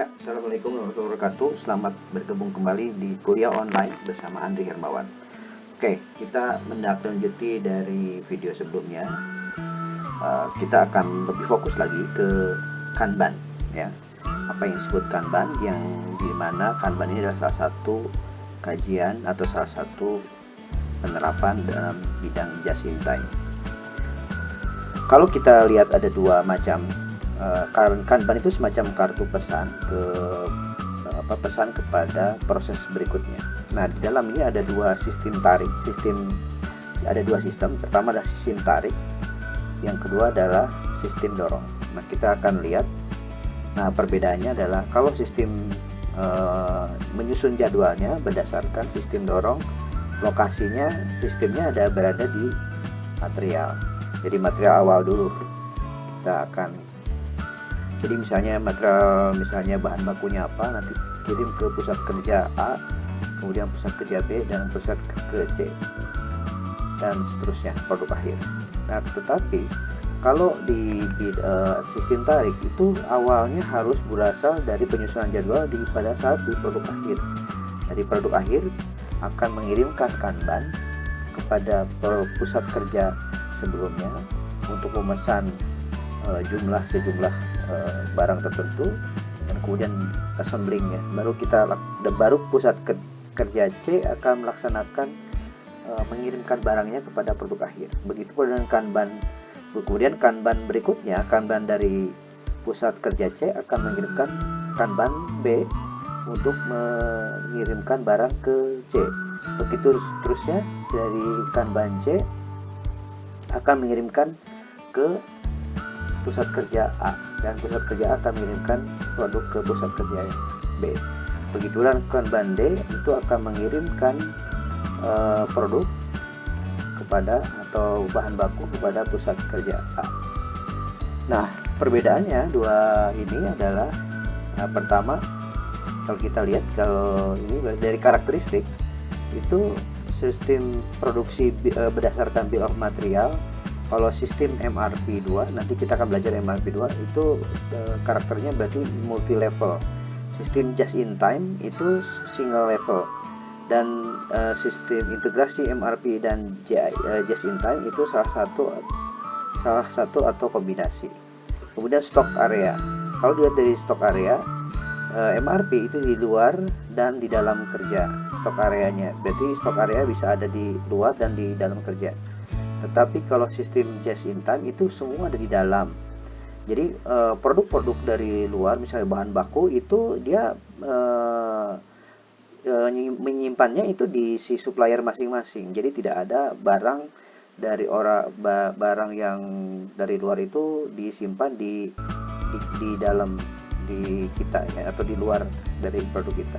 Ya, Assalamualaikum warahmatullahi wabarakatuh. Selamat bergabung kembali di kuliah online bersama Andri Hermawan. Oke, kita menindaklanjuti dari video sebelumnya. Kita akan lebih fokus lagi ke Kanban, ya. Apa yang disebut Kanban, yang dimana Kanban ini adalah salah satu kajian atau salah satu penerapan dalam bidang just in time. Kalau kita lihat ada dua macam. Kanban itu semacam kartu pesan pesan kepada proses berikutnya. Nah, di dalam ini ada dua sistem tarik. Ada dua sistem. Pertama adalah sistem tarik, yang kedua adalah sistem dorong. Nah, kita akan lihat. Nah, perbedaannya adalah kalau sistem menyusun jadwalnya berdasarkan sistem dorong, sistemnya berada di material. Jadi material awal dulu kita akan. Jadi misalnya bahan bakunya apa, nanti kirim ke pusat kerja A, kemudian pusat kerja B, dan pusat ke C, dan seterusnya, produk akhir. Nah, tetapi kalau di sistem tarik itu awalnya harus berasal dari penyusunan jadwal pada saat di produk akhir. Jadi produk akhir akan mengirimkan Kanban kepada pusat kerja sebelumnya untuk memesan sejumlah barang tertentu, dan kemudian assemblingnya baru pusat kerja C akan melaksanakan mengirimkan barangnya kepada produk akhir. Begitu pula dengan Kanban. Kemudian Kanban berikutnya, Kanban dari pusat kerja C akan mengirimkan Kanban B untuk mengirimkan barang ke C. Begitu seterusnya, dari Kanban C akan mengirimkan ke pusat kerja A, dan pusat kerja A akan mengirimkan produk ke pusat kerja B. Begitulah Kanban D itu akan mengirimkan produk atau bahan baku kepada pusat kerja A. Nah, perbedaannya dua ini adalah pertama, kalau kita lihat, kalau ini dari karakteristik itu sistem produksi berdasarkan bill of material. Kalau sistem MRP2, nanti kita akan belajar MRP2 itu karakternya berarti multi level. Sistem just in time itu single level, dan sistem integrasi MRP dan just in time itu salah satu atau kombinasi. Kemudian stock area. Kalau dilihat dari stock area, MRP itu di luar dan di dalam kerja. Stock areanya berarti stock area bisa ada di luar dan di dalam kerja. Tetapi kalau sistem just in time itu semua ada di dalam. Jadi produk-produk dari luar, misalnya bahan baku, itu dia menyimpannya itu di si supplier masing-masing. Jadi tidak ada barang barang yang dari luar itu disimpan di dalam di kita, ya, atau di luar dari produk kita.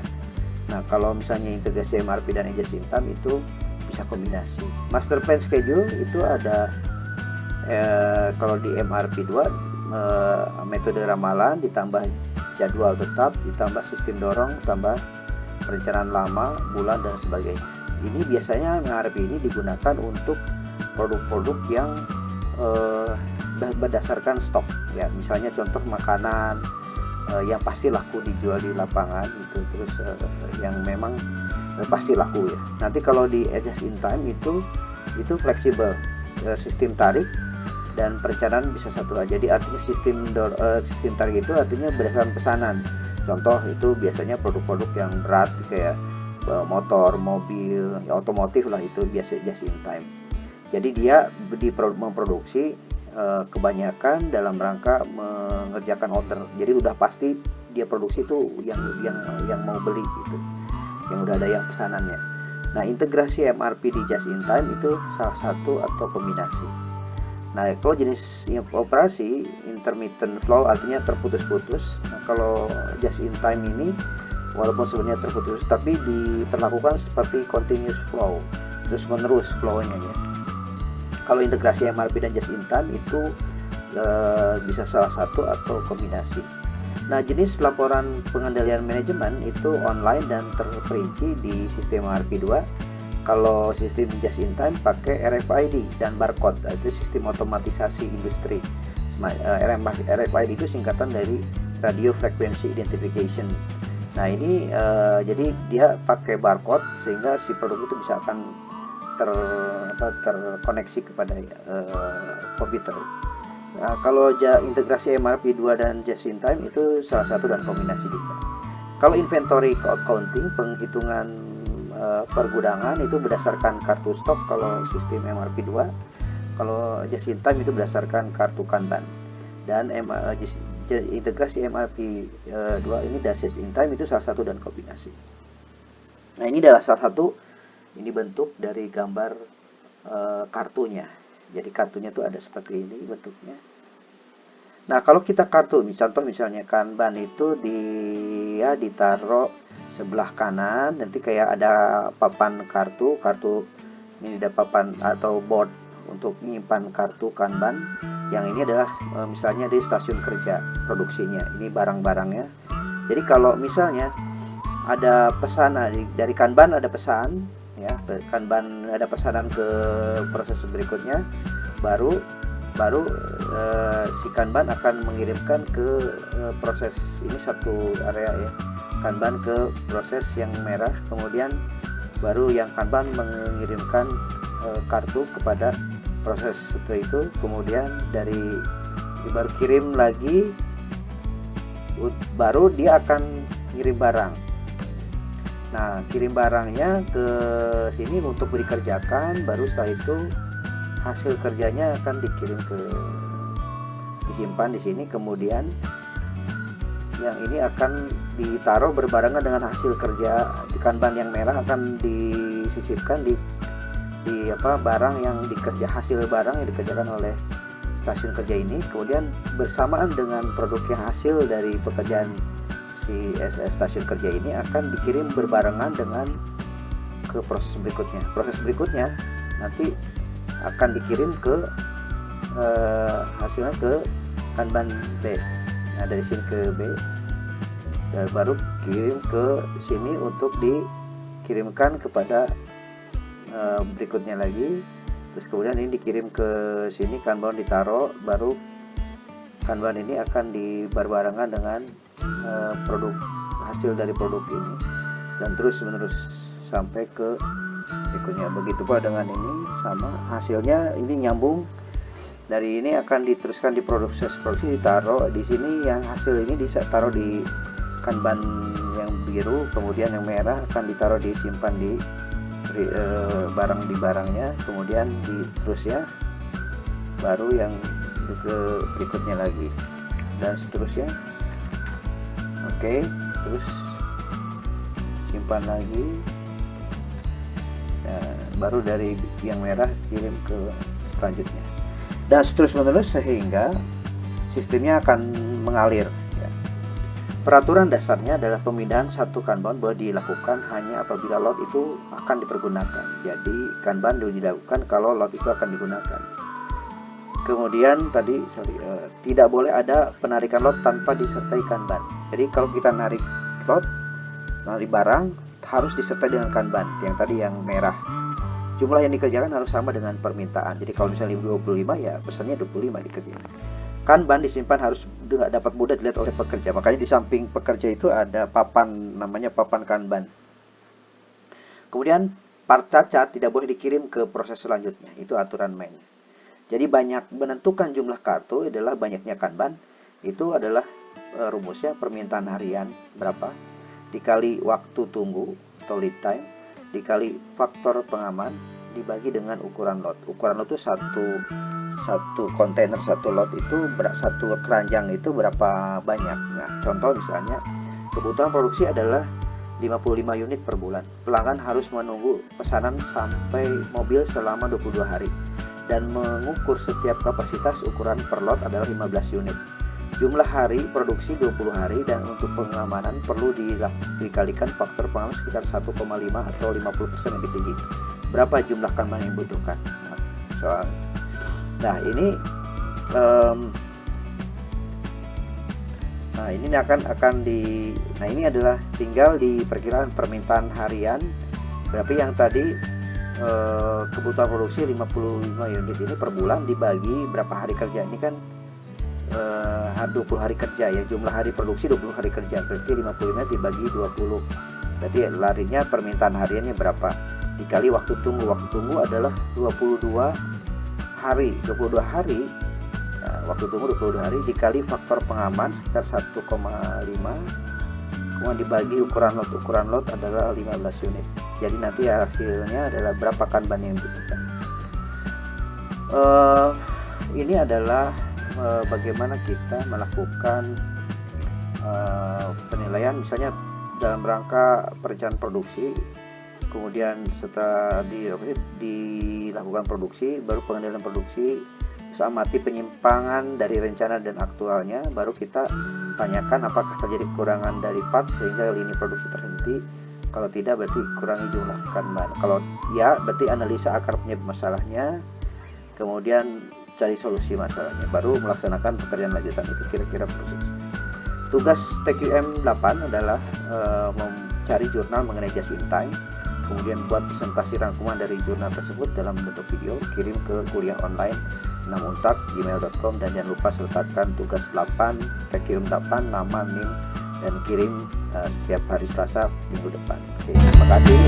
Nah, kalau misalnya integrasi MRP dan just in time itu bisa kombinasi. Master plan schedule itu ada kalau di MRP2 metode ramalan ditambah jadwal tetap, ditambah sistem dorong, tambah perencanaan lama, bulan, dan sebagainya. Ini biasanya MRP ini digunakan untuk produk-produk yang berdasarkan stok, ya. Misalnya contoh makanan yang pasti laku dijual di lapangan itu, terus yang memang pasti laku, ya. Nanti kalau di just in time itu fleksibel, sistem tarik dan perencanaan bisa satu aja. Jadi artinya sistem tarik itu artinya berdasarkan pesanan. Contoh itu biasanya produk-produk yang berat kayak motor, mobil, ya, otomotif lah, itu biasa just in time. Jadi dia memproduksi kebanyakan dalam rangka mengerjakan order. Jadi udah pasti dia produksi itu yang mau beli gitu, yang udah ada yang pesanannya. Nah, integrasi MRP di just in time itu salah satu atau kombinasi. Nah, kalau jenis operasi intermittent flow artinya terputus-putus. Nah, kalau just in time ini walaupun sebenarnya terputus, tapi diperlakukan seperti continuous flow, terus menerus flow-nya, ya. Kalau integrasi MRP dan just in time itu bisa salah satu atau kombinasi. Nah, jenis laporan pengendalian manajemen itu online dan terperinci di sistem MRP2. Kalau sistem just in time pakai RFID dan barcode, itu sistem otomatisasi industri. RFID itu singkatan dari radio frequency identification. Nah ini jadi dia pakai barcode sehingga si produk itu bisa akan terkoneksi kepada komputer. Nah, kalau integrasi MRP2 dan just in time itu salah satu dan kombinasi juga. Kalau inventory accounting, penghitungan pergudangan itu berdasarkan kartu stok kalau sistem MRP2. Kalau just in time itu berdasarkan kartu Kanban. Dan integrasi MRP2 ini dan just in time itu salah satu dan kombinasi. Nah ini adalah salah satu bentuk dari gambar kartunya. Jadi kartunya itu ada seperti ini bentuknya. Nah kalau kita kartu, contoh misalnya Kanban itu dia ditaruh sebelah kanan, nanti kayak ada papan kartu ini ada papan atau board untuk menyimpan kartu Kanban. Yang ini adalah misalnya di stasiun kerja produksinya, ini barang-barangnya. Jadi kalau misalnya ada pesan dari Kanban, ada pesan ya, Kanban ada pesanan ke proses berikutnya, baru si Kanban akan mengirimkan ke proses ini satu area ya, Kanban ke proses yang merah, kemudian baru yang Kanban mengirimkan kartu kepada proses setelah itu, kemudian baru kirim lagi, baru dia akan kirim barang. Nah kirim barangnya ke sini untuk dikerjakan, baru setelah itu hasil kerjanya akan disimpan di sini, kemudian yang ini akan ditaruh berbarengan dengan hasil kerja di Kanban yang merah, akan disisipkan di barang yang hasil barang yang dikerjakan oleh stasiun kerja ini, kemudian bersamaan dengan produk yang hasil dari pekerjaan si stasiun kerja ini akan dikirim berbarengan dengan ke proses berikutnya. Proses berikutnya nanti akan dikirim ke hasilnya ke Kanban B. Nah dari sini ke B, dan baru kirim ke sini untuk dikirimkan kepada berikutnya lagi. Terus kemudian ini dikirim ke sini, Kanban ditaruh, baru Kanban ini akan berbarengan dengan produk hasil dari produk ini, dan terus menerus sampai ke berikutnya. Begitu pula dengan ini, sama hasilnya ini nyambung, dari ini akan diteruskan di proses produksi, ditaruh di sini, yang hasil ini ditaruh di Kanban yang biru, kemudian yang merah akan ditaruh disimpan di barang di barangnya, kemudian seterusnya baru yang ke berikutnya lagi, dan seterusnya. Oke, terus simpan lagi. Nah, baru dari yang merah kirim ke selanjutnya, dan seterus menerus sehingga sistemnya akan mengalir. Peraturan dasarnya adalah pemindahan satu Kanban boleh dilakukan hanya apabila lot itu akan dipergunakan. Jadi Kanban dilakukan kalau lot itu akan digunakan. Kemudian tidak boleh ada penarikan lot tanpa disertai Kanban. Jadi kalau kita narik barang harus disertai dengan Kanban. Yang tadi yang merah, jumlah yang dikerjakan harus sama dengan permintaan. Jadi kalau misalnya 25 ya pesannya 25 dikerjakan. Kanban disimpan harus dapat mudah dilihat oleh pekerja. Makanya di samping pekerja itu ada papan, namanya papan Kanban. Kemudian part cacat tidak boleh dikirim ke proses selanjutnya. Itu aturan main. Jadi menentukan jumlah kartu adalah banyaknya Kanban. Itu adalah rumusnya permintaan harian berapa dikali waktu tunggu atau lead time dikali faktor pengaman dibagi dengan ukuran lot. Ukuran lot itu satu kontainer, satu lot itu satu keranjang itu berapa banyak. Nah contoh misalnya kebutuhan produksi adalah 55 unit per bulan. Pelanggan harus menunggu pesanan sampai mobil selama 22 hari dan mengukur setiap kapasitas ukuran per lot adalah 15 unit. Jumlah hari produksi 20 hari, dan untuk pengamanan perlu dikalikan faktor pengaman sekitar 1,5 atau 50% lebih tinggi. Berapa jumlah Kanban yang dibutuhkan? Nah ini ini adalah tinggal di perkiraan permintaan harian. Berarti yang tadi kebutuhan produksi 55 unit ini per bulan dibagi berapa hari kerja, ini kan 20 hari kerja ya, jumlah hari produksi 20 hari kerja, berarti 55 dibagi 20, berarti larinya permintaan hariannya berapa dikali waktu tunggu adalah 22 hari. Nah, waktu tunggu 22 hari dikali faktor pengaman sekitar 1,5, kemudian dibagi ukuran lot adalah 15 unit. Jadi nanti hasilnya adalah berapa kanban yang dibutuhkan. Ini adalah bagaimana kita melakukan penilaian misalnya dalam rangka perencanaan produksi, kemudian setelah dilakukan produksi, baru pengendalian produksi, bisa amati penyimpangan dari rencana dan aktualnya, baru kita tanyakan apakah terjadi kekurangan dari part sehingga lini produksi terhenti. Kalau tidak, berarti kurangi jumlah kanban. Kalau ya, berarti analisa akar penyebab masalahnya, kemudian cari solusi masalahnya, baru melaksanakan pekerjaan lanjutan. Itu kira-kira proses. Tugas TQM 8 adalah mencari jurnal mengenai just in time, kemudian buat presentasi rangkuman dari jurnal tersebut dalam bentuk video, kirim ke kuliah online 6untak@gmail.com, dan jangan lupa sertakan tugas 8 TQM 8 nama, NIM, dan kirim setiap hari Selasa minggu depan. Oke, terima kasih.